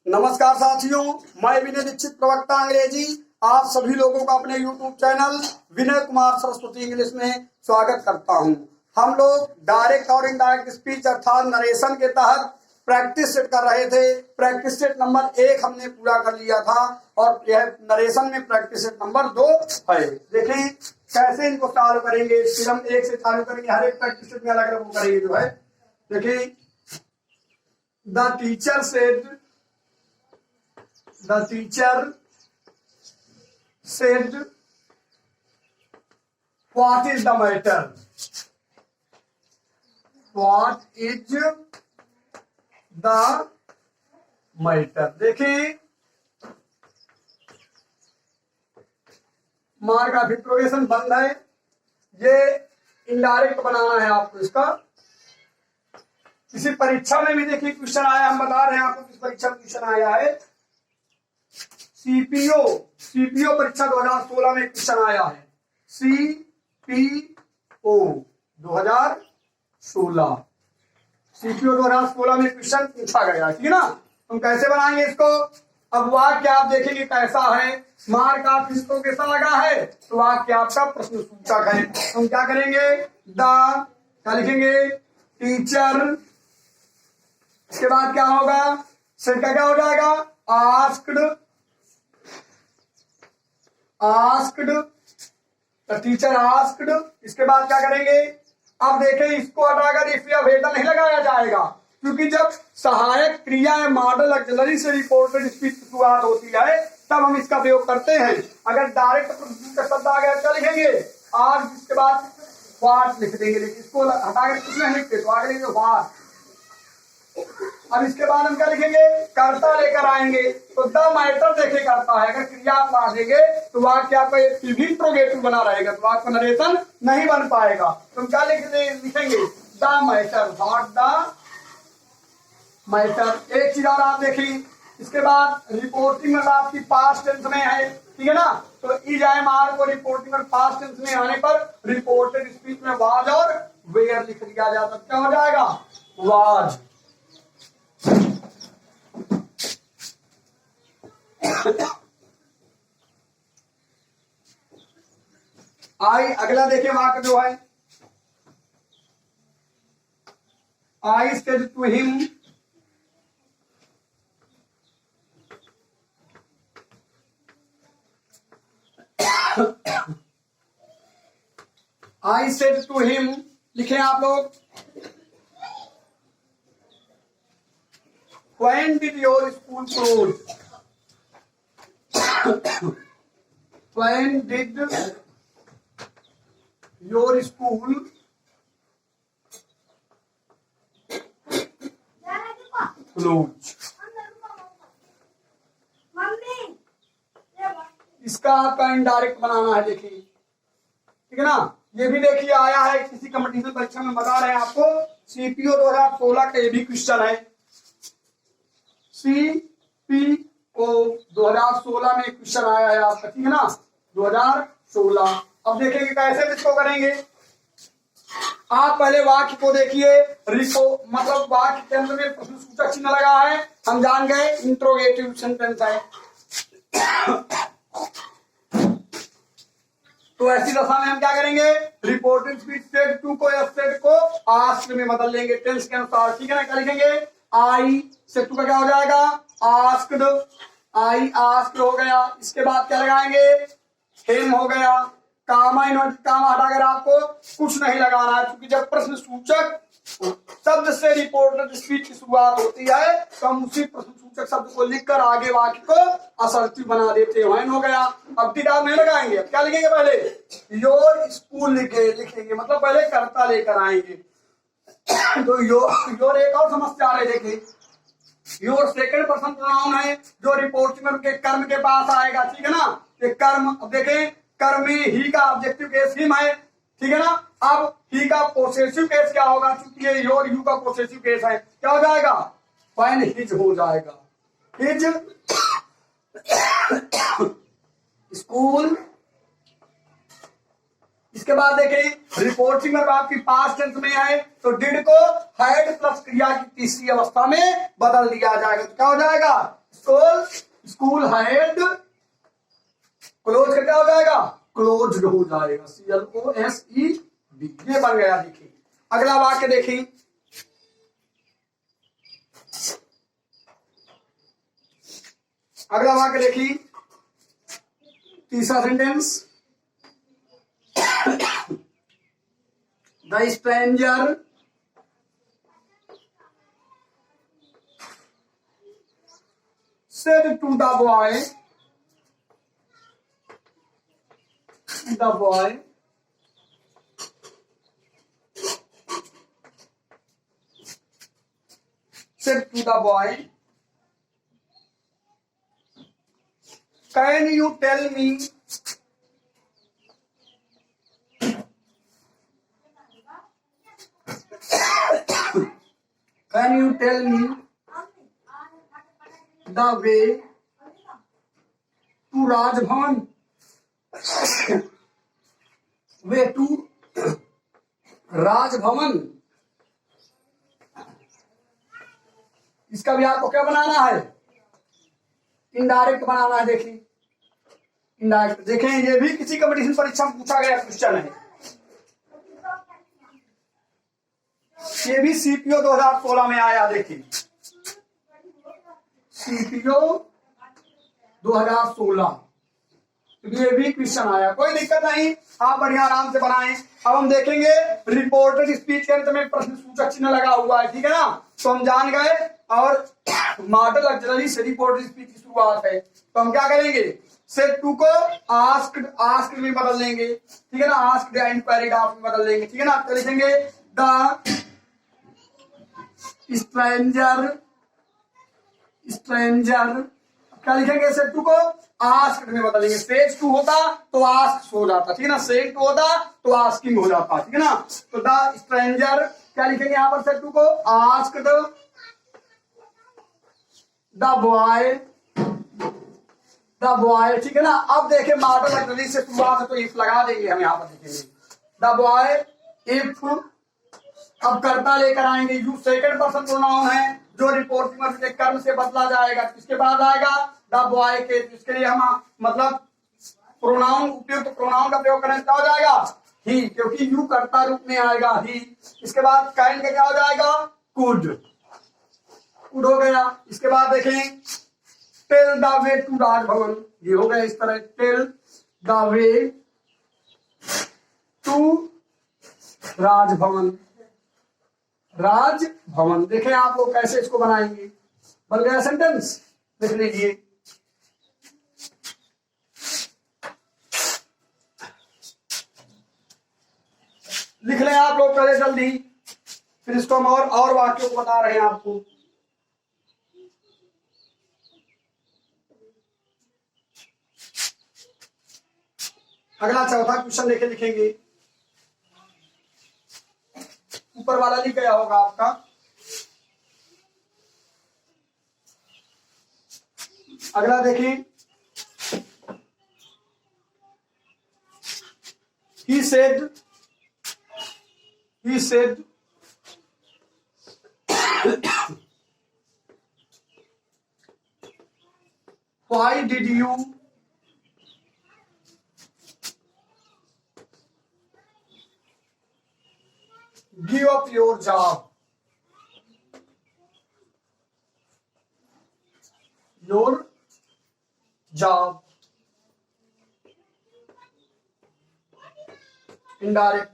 नमस्कार साथियों, मैं विनय दीक्षित, प्रवक्ता अंग्रेजी, आप सभी लोगों का अपने YouTube channel Vinay Kumar Saraswati English में स्वागत करता हूं। हम लोग डायरेक्ट और इनडायरेक्ट स्पीच अर्थात नरेशन के तहत प्रैक्टिस सेट कर रहे थे। प्रैक्टिस सेट नंबर 1 हमने पूरा कर लिया था और यह नरेशन में प्रैक्टिस सेट नंबर 2 है। देखिए कैसे इनको चालू करेंगे, फिर हम 1 से चालू करेंगे। हर एक प्रैक्टिस सेट में अलग अलग करेंगे जो है। देखिए, the teacher said what is the matter? What is the matter? देखिए, मार्क ऑफ इंट्रोगेशन बंद है। ये इनडायरेक्ट बनाना है आपको। इसका किसी परीक्षा में भी देखिए क्वेश्चन आया, हम बता रहे हैं आपको किस परीक्षा में क्वेश्चन आया है। सीपीओ परीक्षा 2016 में क्वेश्चन आया है। सीपीओ 2016 में क्वेश्चन पूछा गया, ठीक है ना। हम कैसे बनाएंगे इसको? अब वाक्य आप देखेंगे कैसा है। मार्क आप इसको कैसा लगा है तो वाक्य आपका प्रश्न सूचक है। हम क्या करेंगे? क्या लिखेंगे? टीचर, इसके बाद क्या होगा? सेट का क्या हो जाएगा? Asked, teacher asked. इसके बाद क्या करेंगे? अब देखें, इसको हटाकर इसमें अवहेलना नहीं लगाया जाएगा, क्योंकि जब सहायक क्रिया या मॉडल ऑक्सिलरी से रिपोर्टेड स्पीच की शुरुआत होती है तब हम इसका प्रयोग करते हैं। अगर डायरेक्ट का शब्द आ गया क्या लिखेंगे? आज, इसके बाद व्हाट लिख देंगे। लेकिन इसको हटाकर कुछ नहीं लिखते तो आगे लिखेंगे व्हाट। अब इसके बाद हम क्या लिखेंगे? कर्ता लेकर आएंगे तो द मैटर देखे करता है। अगर क्रिया आप ला देंगे तो वाक्य आपका इंट्रोगेटिव बना रहेगा, तो आपका नरेशन नहीं बन पाएगा। तो हम क्या लिखेंगे? The matter, what the matter. एक चीज और आप देखिए, इसके बाद रिपोर्टिंग में आपकी पास्ट टेंस में है, ठीक है ना। तो इज आई मार को रिपोर्टिंग में पास्ट टेंस में आने पर रिपोर्टेड स्पीच में वाज और वेयर लिख दिया जाता। क्या हो जाएगा? वाज। अगला देखिए वाक्य जो है, I said to him, I said to him लिखे आप लोग। When did your school close? When did your school close? इसका आपका इनडायरेक्ट बनाना है। देखिए, ठीक है ना। ये भी देखिए आया है किसी कंपटीशन परीक्षा में, बता रहे हैं आपको। सीपीओ 2016 का ये भी क्वेश्चन है। सीपीओ 2016 में क्वेश्चन आया है आपका, ठीक है ना, 2016। अब देखेंगे कैसे इसको करेंगे। आप पहले वाक्य को देखिए। मतलब वाक्य के अंदर में प्रश्न सूचक चिन्ह लगा है, हम जान गए इंट्रोगेटिव सेंटेंस है। तो ऐसी दशा में हम क्या करेंगे? रिपोर्टेड स्पीच सेड टू को या सेड को आस्क्ड में बदल लेंगे टेंस के अनुसार, ठीक है ना। क्या लिखेंगे? आई से टू का क्या हो जाएगा? आस्क्ड। आई आस्क्ड हो गया। इसके बाद क्या लगाएंगे? हिम हो गया। कामा हटाकर आपको कुछ नहीं लगाना है, क्योंकि जब प्रश्न सूचक शब्द से रिपोर्टेड स्पीच की शुरुआत होती है तो हम उसी प्रश्न सूचक शब्द को लिखकर आगे वाक्य को असर्टिव बना देते हैं। हो गया। अब टिकाव नहीं लगाएंगे। अब क्या लिखेंगे? पहले योर स्कूल लिखेंगे, मतलब पहले कर्ता लेकर आएंगे। तो योर एक और समस्या है। देखिए, योर सेकंड पर्सन प्रोनाउन है जो रिपोर्टिंग के कर्म के पास आएगा, ठीक है ना। ये कर्म, अब देखें, कर्म में ही का ऑब्जेक्टिव केस हिम है, ठीक है ना। अब ही का पोसेसिव केस क्या होगा? क्योंकि ये योर यू का पोसेसिव केस है, क्या हो जाएगा? व्हेन हिज हो जाएगा। His school. इसके बाद देखिए रिपोर्टिंग में आपकी पास्ट टेंस में है तो डिड को हैड प्लस क्रिया की तीसरी अवस्था में बदल दिया जाएगा। तो क्या हो जाएगा? स्कूल हैड क्लोज का क्या हो जाएगा? क्लोज्ड हो जाएगा। CLOSED ये बन गया। देखिए अगला वाक्य देखिए, अगला वाक्य देखिए, तीसरा sentence, the stranger said to the boy, said to the boy, can you tell me the way to Rajbhavan? Way to Raj Bhavan. इसका भी आपको क्या बनाना है? इनडायरेक्ट बनाना है। देखिए इनडायरेक्ट, देखें ये भी किसी कंपटीशन परीक्षा में पूछा गया क्वेश्चन है। ये भी सीपीओ 2016 में आया। देखिए सीपीओ 2016 ये भी क्वेश्चन आया। कोई दिक्कत नहीं, आप बढ़िया आराम से बनाएं। अब हम देखेंगे रिपोर्टेड स्पीच के अंत में प्रश्न सूचक चिन्ह लगा हुआ है, ठीक है ना? तो हम जान गए। और मॉडल ऑक्सिलरी से रिपोर्टेड स्पीच की शुरुआत है। तो हम क्या करेंगे? सेट टू को आस्क्ड में बदल लेंगे, ठीक है ना? आस्क्ड एंड क्वेरीड ऑफ में बदल लेंगे, ठीक है ना? तो लिखेंगे द स्ट्रेंजर क्या लिखेंगे? सेट टू को आस्क्ड में बदलेंगे। सेज टू होता तो आस्क हो जाता, ठीक है ना? सेज टू होता तो आस्किंग हो जाता, ठीक है ना? तो द स्ट्रेंजर क्या लिखेंगे यहाँ पर? सेट टू को आस्क्ड द बॉय, ठीक है ना? अब देखें मॉडल ऑक्सिलरी से शुरुआत है तो इफ लगा देंगे हम यहाँ पर। देखेंगे द बॉय इफ, अब कर्ता लेकर आएंगे। यू सेकंड पर्सन प्रोनाउन है जो रिपोर्टिंग में कर्म से बदला जाएगा। किसके बाद आएगा? द बॉय के। इसके लिए हम मतलब प्रोनाउन, उपयुक्त प्रोनाउन का प्रयोग करने से क्या हो जाएगा? ही, क्योंकि यू कर्ता रूप में आएगा ही। इसके बाद काइंड का क्या हो जाएगा? कुड हो गया। इसके बाद देखें tell the way to Rajbhavan, ये हो गया इस तरह। Tell the way to Rajbhavan, Rajbhavan. देखें आप लोग कैसे इसको बनाएंगे। बन गया सेंटेंस, देख लीजिए। लिख लें आप लोग पहले जल्दी, फिर इसको हम और वाक्यों को बता रहे हैं आपको। अगला चौथा क्वेश्चन लेके लिखेंगे। ऊपर वाला लिख गया होगा आपका। अगला देखिए, he said why did you give up your job? Indirect.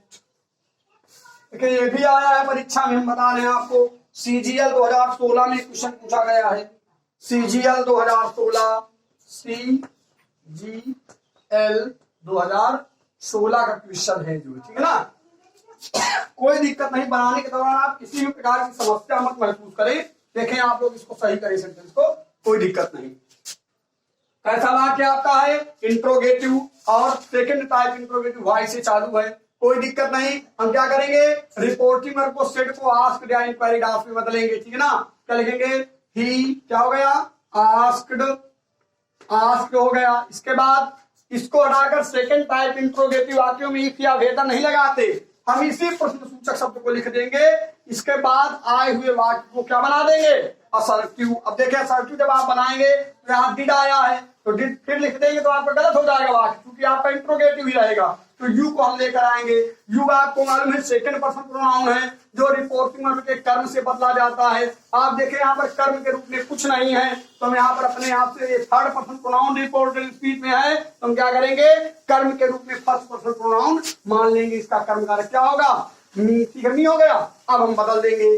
देखिए ये भी आया है परीक्षा में, हम बता रहे हैं आपको। CGL 2016 में क्वेश्चन पूछा गया है। CGL 2016 का क्वेश्चन है जो, ठीक है ना? कोई दिक्कत नहीं, बनाने के दौरान आप किसी भी प्रकार की समस्या मत महसूस करें। देखें आप लोग इसको सही करें सेंटेंस को, कोई दिक्कत नहीं। कैसा वाक्य आपका है? इंट्रोगेटिव और सेकंड टाइप इंट्रोगेटिव वाई से चालू है, कोई दिक्कत नहीं। हम क्या करेंगे? रिपोर्टिंग वर्ब को सेट को आस्क्ड या इंक्वायरीड ऑफ में बदलेंगे, ठीक है ना? क्या लिखेंगे? ही क्या हो गया? आस्क्ड हो गया। इसके बाद इसको हटाकर सेकंड टाइप इंट्रोगेटिव वाक्यों में इफ या वेदर नहीं लगाते, हम इसी प्रश्न सूचक शब्द को लिख देंगे। इसके बाद आए हुए वाक्य को क्या बना देंगे? असर्टिव। अब देखिए असर्टिव जब आप बनाएंगे तो यहाँ डिड आया है, तो डिड फिर लिख देंगे तो आपका गलत हो जाएगा वाक्य, क्योंकि आपका इंट्रोगेटिव ही रहेगा। तो यू को हम लेकर आएंगे। यू आपको मालूम है सेकंड पर्सन प्रोनाउन है जो रिपोर्टिंग वर्ब के कर्म से बदला जाता है। आप देखें यहाँ पर कर्म के रूप में कुछ नहीं है, तो हम यहाँ पर अपने आप से third person pronoun reported speech में है, तो हम क्या करेंगे कर्म के रूप में फर्स्ट पर्सन प्रोनाउन मान लेंगे। इसका कर्म कारक क्या होगा, मी। ठीक है, मी हो गया। अब हम बदल देंगे,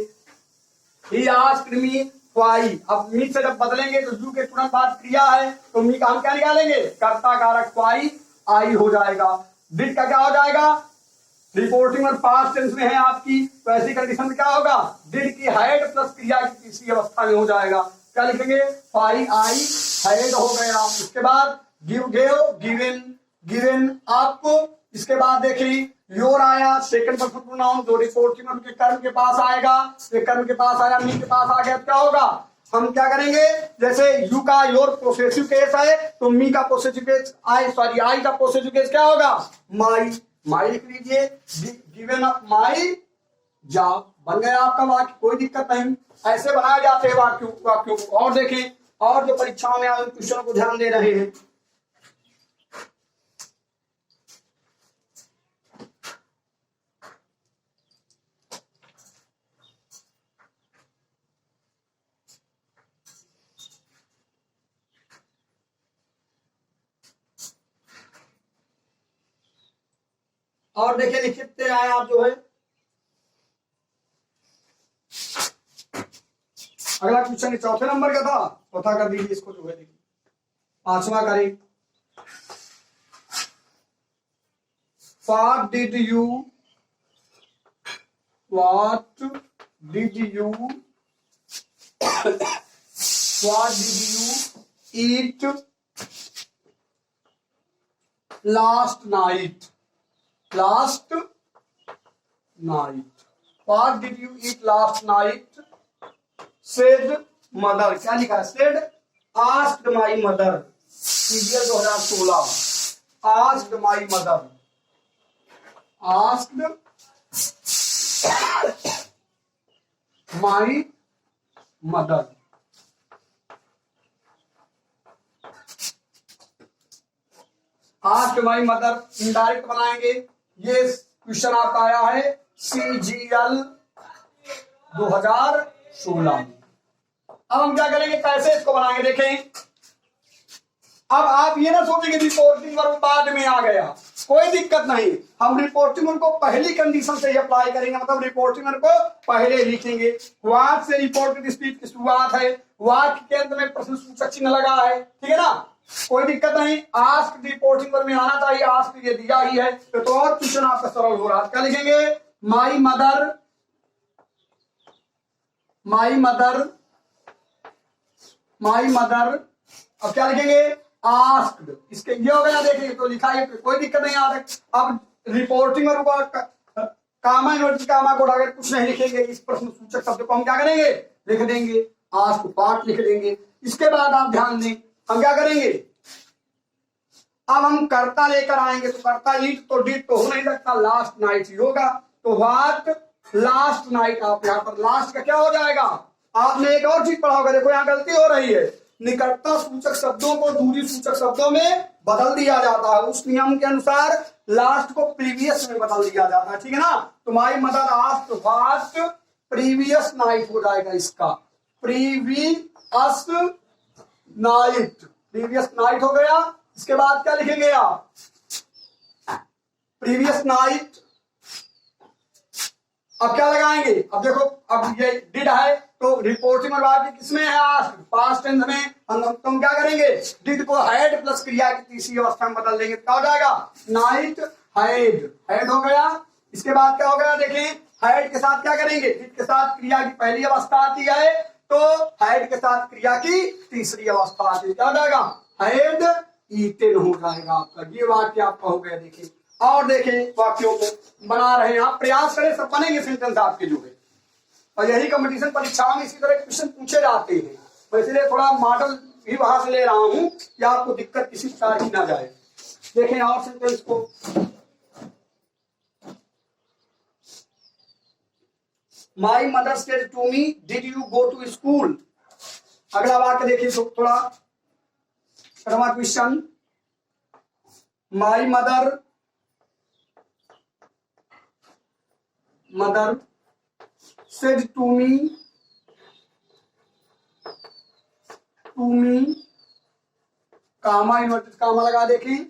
ही आस्क्ड मी व्हाई। अब मी से जब बदलेंगे तो यू के तुरंत बाद क्रिया है, तो मी का हम क्या निकालेंगे, कर्ता कारक व्हाई आई हो जाएगा। डिड का क्या हो जाएगा, रिपोर्टिंग और पास्ट टेंस में है आपकी, तो ऐसी कंडीशन में क्या होगा, डिड की हैड प्लस क्रिया की तीसरी अवस्था में हो जाएगा। क्या लिखेंगे, व्हाई आई हैड हो गया। उसके बाद गिव गेव गिवन गिवन आपको। इसके बाद देखिए योर आया सेकंड पर्सन प्रोनाउन जो रिपोर्टिंग के कर्म के पास आएगा, ये कर्म के पास आया, मी के पास आ गया, क्या होगा, हम क्या करेंगे, जैसे यू का योर पोसेसिव केस है तो मी का पोसेसिव केस आई का पोसेसिव केस क्या होगा, माई। माई लिख लीजिए, गिवन अप माई जॉब, बन गया आपका वाक्य, कोई दिक्कत नहीं। ऐसे बनाए जाते हैं वाक्यों को। और देखें, और जो परीक्षाओं में आप क्वेश्चन को ध्यान दे रहे हैं, और देखिए लिखते आए आप जो है, अगला क्वेश्चन चौथे नंबर का था, चौथा कर दीजिए इसको जो है। देखिए पांचवा करें, what did you eat last night? What did you eat last night? Said mother। क्या लिखा है, said asked my mother। Serial 2016, asked my mother, asked my mother। asked my mother indirect बनाएंगे। ये क्वेश्चन आपका आया है CGL 2016। अब हम क्या करेंगे, कैसे इसको बनाएंगे, देखें। अब आप ये ना सोचेंगे रिपोर्टिंग वर्ब बाद में आ गया, कोई दिक्कत नहीं। हम रिपोर्टिंग वर्ब को पहली कंडीशन से ही अप्लाई करेंगे, मतलब रिपोर्टिंग वर्ब को पहले लिखेंगे। वाक्य से रिपोर्टेड स्पीच की शुरुआत है, वाक्य के अंत में प्रश्न सूचक चिन्ह लगा है, ठीक है ना, कोई दिक्कत नहीं। आस्क रिपोर्टिंग वर्ब में आना चाहिए, आस्क ये दिया ही है, तो और क्वेश्चन आपका सरल हो रहा है। क्या लिखेंगे, माई मदर अब क्या लिखेंगे, आस्क्ड। इसके ये हो गया, देखेंगे तो लिखा है, कोई दिक्कत नहीं आ रही। अब रिपोर्टिंग वर्ब कामा इन्वर्टेड कामा कोड अगर कुछ नहीं लिखेंगे, इस प्रश्न सूचक शब्द को हम क्या करेंगे, लिख देंगे, आस्क पार्ट लिख देंगे। इसके बाद आप ध्यान दें, हम क्या करेंगे, अब हम कर्ता लेकर आएंगे, तो कर्ता ईट तो डिड तो हो नहीं सकता, लास्ट नाइट ही होगा, तो व्हाट लास्ट नाइट। आप यहाँ पर लास्ट का क्या हो जाएगा, आपने एक और चीज पढ़ा होगा, देखो यहाँ गलती हो रही है, निकटता सूचक शब्दों को दूरी सूचक शब्दों में बदल दिया जाता है, उस नियम के अनुसार लास्ट को प्रीवियस में बदल दिया जाता है, ठीक है ना। तो my mother asked what previous night हो जाएगा, इसका प्रीवियस नाइट हो गया। इसके बाद क्या लिखेंगे आप, प्रीवियस नाइट। अब क्या लगाएंगे, अब देखो, अब ये डिड है तो रिपोर्टिंग और वाक्य किसमें है, आस्क्ड, पास्ट टेंस में। हम क्या करेंगे, डिड को हैड प्लस क्रिया की तीसरी अवस्था में बदल देंगे, क्या हो जाएगा, नाइट हैड हो गया। इसके बाद क्या हो गया, देखें, हैड के साथ क्या करेंगे, डिड के साथ क्रिया की पहली अवस्था आती है, तो हैड के साथ क्रिया की तीसरी अवस्था आती है, क्या हो जाएगा, हैड ईटेन हो जाएगा आपका। ये वाक्य आपका हो गया। देखिए और देखें, वाक्यों को बना रहे हैं आप, प्रयास करें, सब बनेंगे सेंटेंस आपके जो है। और यही कंपटीशन परीक्षाओं में इसी तरह क्वेश्चन पूछे जाते हैं, तो इसलिए थोड़ा मॉडल भी वहां से ले रहा हूं कि आपको दिक्कत किसी प्रकार की ना जाए। देखें और सेंटेंस को, my mother said to me did you go to school. अगला वाक्य देखिए थोड़ा comma question. My mother said to me comma inverted comma लगा देखें।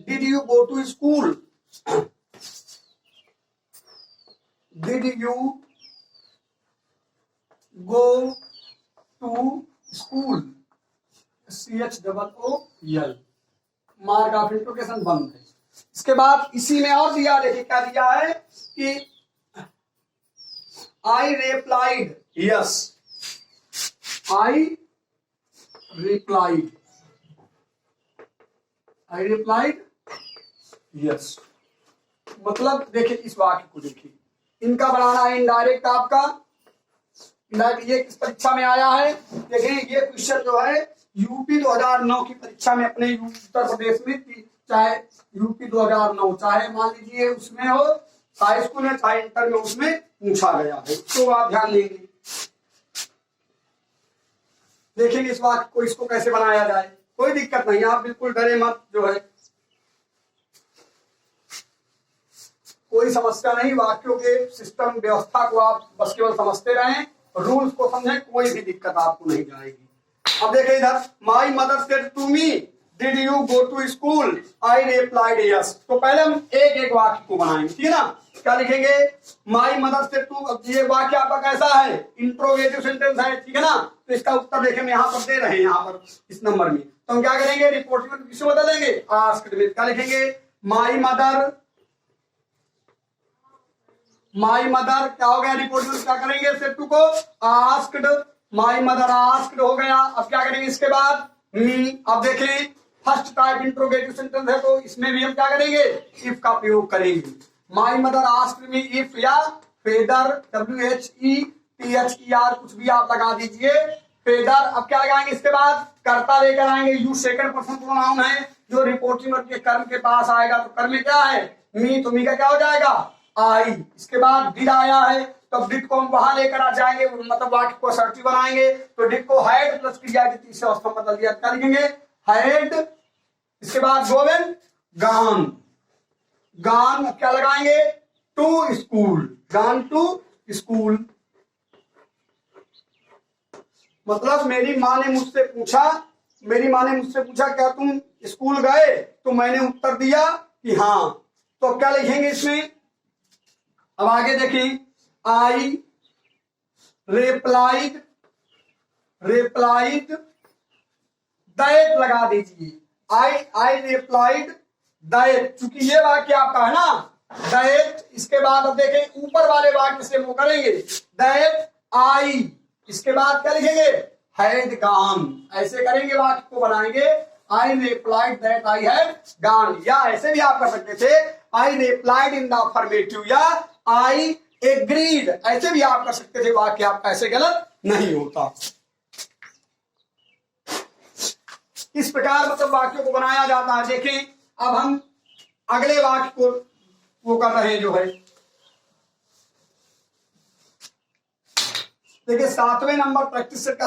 Did you go to school? Did you go to school? CHOOL mark of interrogation बंद है। इसके बाद इसी में और दिया, देखिए क्या दिया है कि आई रिप्लाइड यस। आई रिप्लाइड यस। मतलब देखिए इस वाक्य को देखिए, इनका बनाना है इनडायरेक्ट आपका। ये किस परीक्षा में आया है? देखिए ये क्वेश्चन जो है यूपी 2009 की परीक्षा में अपने उत्तर प्रदेश में, चाहे यूपी 2009 चाहे मान लीजिए उसमें हो, हाई स्कूल में चाहे इंटर में, उसमें पूछा गया है। तो आप ध्यान देंगे, देखेंगे इस वाक्य को, इसको कैसे बनाया जाए। कोई दिक्कत नहीं, आप बिल्कुल डरे मत, जो है कोई समस्या नहीं। वाक्यों के सिस्टम व्यवस्था को आप बस केवल समझते रहें, रूल्स को समझें, कोई भी दिक्कत आपको नहीं जाएगी। अब देखिए इधर, my mother said to me did you go to school? I replied yes. तो पहले हम एक एक वाक्य को बनाएंगे, ठीक है ना। क्या लिखेंगे? My mother said to. अब ये वाक्य आपका कैसा है? इंट्रोगेटिव सेंटेंस है, ठीक है ना। तो इसका उत्तर देखें हम यहाँ पर दे रहे हैं, यहाँ पर इस नंबर में। तो हम क्या करेंगे? रिपोर्टिंग में किसको बदलेंगे? आस्क्ड में। क्या लिखेंगे? माई मदर क्या हो गया? रिपोर्ट में क्या करेंगे? सेड टू को आस्क्ड। माई मदर आस्क्ड हो गया। अब क्या करेंगे इसके बाद? मी। अब देखें फर्स्ट टाइप इंट्रोगेटिव सेंटेंस है, तो इसमें भी हम क्या करेंगे? इफ का प्रयोग करेंगे। My mother asked me if, या फेदर WHETHER कुछ भी आप लगा दीजिए, फेदर। अब क्या लगाएंगे इसके बाद? कर्ता लेकर आएंगे। यू सेकंड पर्सन प्रोनाउन है, जो रिपोर्टिंग के कर्म के पास आएगा, तो कर्म में क्या है? मी। तो मी का क्या हो जाएगा? आई। इसके बाद डिड आया है, तो डिड को हम वहां लेकर आ जाएंगे, मतलब वाक्य को असर्टिव बनाएंगे। तो डिड को हैड प्लस क्रिया की तीसरे अवस्था में बदल दिया। क्या लिखेंगे? हैड। इसके बाद गोवेन गॉन। गॉन क्या लगाएंगे? To school. Gone to school. मतलब मेरी माँ ने मुझसे पूछा क्या तुम स्कूल गए? तो मैंने उत्तर दिया कि हाँ। तो क्या लिखेंगे इसमें? अब आगे देखिए, आई रिप्लाइड दैट लगा दीजिए। आई रिप्लाइड दैट, चूंकि ये वाक्य आपका है ना, दैट। इसके बाद अब देखें ऊपर वाले वाक्य से वो करेंगे, दैट आई। इसके बाद क्या लिखेंगे? Had gone. ऐसे करेंगे, वाक्य को बनाएंगे। I replied that I had gone. या ऐसे भी आप कर सकते थे, I replied in the affirmative, या आई एग्रीड। ऐसे भी आप कर सकते थे, वाक्य आपका ऐसे गलत नहीं होता। इस प्रकार मतलब वाक्यों को बनाया जाता है। देखें अब हम अगले वाक्य को वो कर रहे हैं, जो है देखिए 7वें नंबर प्रैक्टिस का,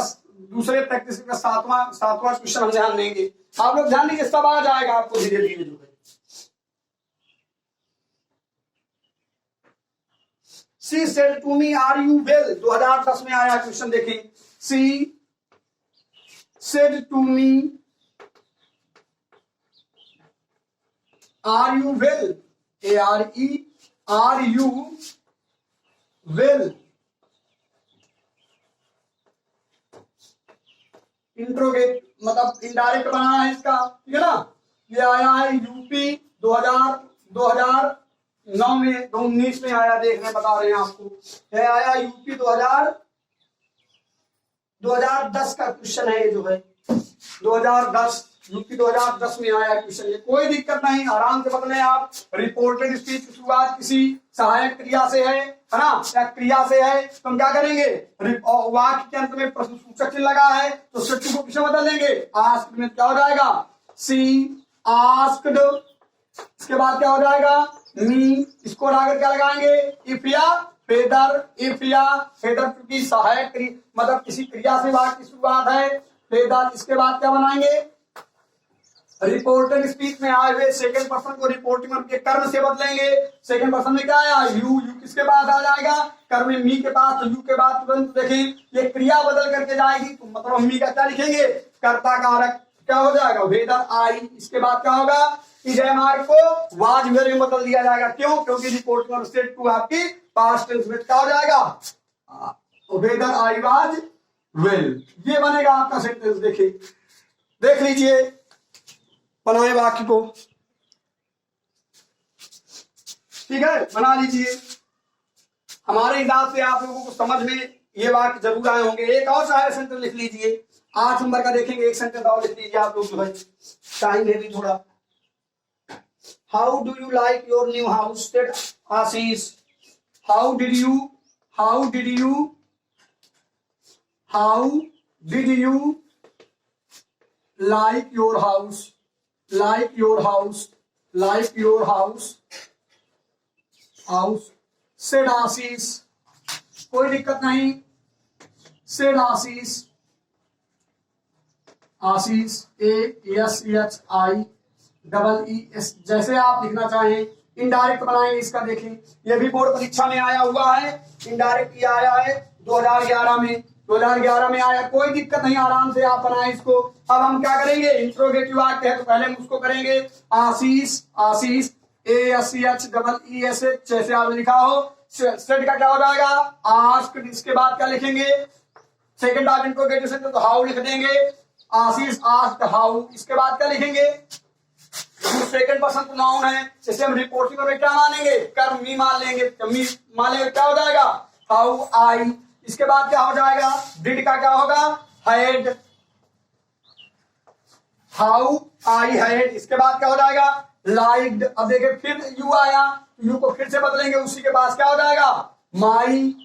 दूसरे प्रैक्टिस का सातवां क्वेश्चन हम ध्यान देंगे। आप लोग ध्यान दीजिए, सब आ जाएगा आपको धीरे धीरे, जो है। She said to me are you well, 2010 में आया क्वेश्चन। देखिए, she said to me are you well, ARE, are you well. Interrogate मतलब इनडायरेक्ट बनाना है इसका, ठीक है ना। ये आया है यूपी 2009 में, 2019 में आया, देखने बता रहे हैं आपको। ये आया यूपी 2010 का क्वेश्चन है, ये जो है 2010 यूपी 2010 में आया क्वेश्चन। ये कोई दिक्कत नहीं, आराम से बदले आप। रिपोर्टेड स्पीच की शुरुआत किसी सहायक क्रिया से है ना, या क्रिया से है, तो हम क्या करेंगे? वाक्य के अंत में प्रश्न सूचक चिन्ह लगा है, तो सच्चू को किसे बदल देंगे? आस्क्ड में क्या हो जाएगा? सी आस्क्ड। इसके बाद क्या हो जाएगा? मी। इसको लगाकर क्या लगाएंगे? इफ या फेदर इफ या फेदर क्योंकि सहायक मतलब किसी क्रिया से वाक्य की शुरुआत है। फेदर इसके बाद क्या बनाएंगे, रिपोर्टेड स्पीच में आए हुए सेकंड पर्सन को रिपोर्टिंग के कर्म से बदलेंगे। सेकंड पर्सन में क्या आया, यू, यू किसके बाद आ जाएगा, कर्म में मी के पास, तो यू के बाद तुरंत देखें ये क्रिया बदल करके जाएगी, तो मतलब मी का क्या लिखेंगे, कर्ता कारक क्या हो जाएगा, वेदर आई। इसके बाद क्या होगा कि जयमार्ग को वाज वेल में बदल दिया जाएगा। क्यों, क्योंकि रिपोर्टिंग और स्टेट टू आपकी पास्ट टेंस में क्या हो जाएगा, वेदर आई वाज वेल। ये बनेगा आपका सेंटेंस। देखिए देख लीजिए, बनाए वाक्य को, ठीक है, बना लीजिए। हमारे हिसाब से आप लोगों को समझ में ये वाक्य जरूर आए होंगे। एक और सहायक सेंटेंस लिख लीजिए, 8 नंबर का देखेंगे, एक सेंटेंस और लिख लीजिए आप लोग, भाई टाइम है भी थोड़ा। How do you like your new house, Ashish. How did you like your house, said आशीष। कोई दिक्कत नहीं, said आशीष, ASHIEES जैसे आप लिखना चाहें। इनडायरेक्ट बनाएंगे इसका, देखें ये भी बोर्ड परीक्षा में आया हुआ है। इनडायरेक्ट ये आया है 2011 में आया, कोई दिक्कत नहीं, आराम से आप बनाएं इसको। अब हम क्या करेंगे, इंट्रोगेटिव वाक्य है तो पहले हम उसको करेंगे। आशीष ASCHEES जैसे आपने लिखा हो। सेड का क्या हो जाएगा, आस्क्ड। इसके बाद क्या लिखेंगे, सेकंड ऑफ इंट्रोगेटिव सेंटेंस तो हाउ लिख देंगे। आशीष आस्क्ड हाउ। इसके बाद क्या लिखेंगे, सेकंड पर्सन नाउन है, जैसे हम रिपोर्टिंग में क्या मानेंगे, कर्म मी मान लेंगे। मी मान लेंगे क्या हो जाएगा, हाउ आई। इसके बाद क्या हो जाएगा, डिड का क्या होगा, हैड, हाउ आई हैड। इसके बाद क्या हो जाएगा, लाइक्ड। अब देखिए फिर यू आया, यू को फिर से बदलेंगे, उसी के पास क्या हो जाएगा, माई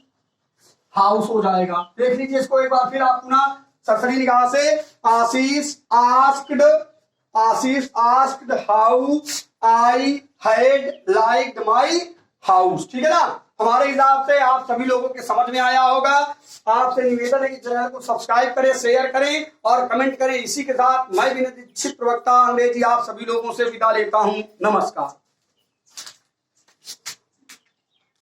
हाउस हो जाएगा। देख लीजिए इसको एक बार फिर आप पुनः सरसरी निगाह से। Ashish asked how I had liked my house. ठीक है ना, हमारे हिसाब से आप सभी लोगों के समझ में आया होगा। आपसे निवेदन है कि चैनल को सब्सक्राइब करें, शेयर करें और कमेंट करें। इसी के साथ मैं विनय दीक्षित प्रवक्ता अंग्रेजी आप सभी लोगों से विदा लेता हूं। नमस्कार।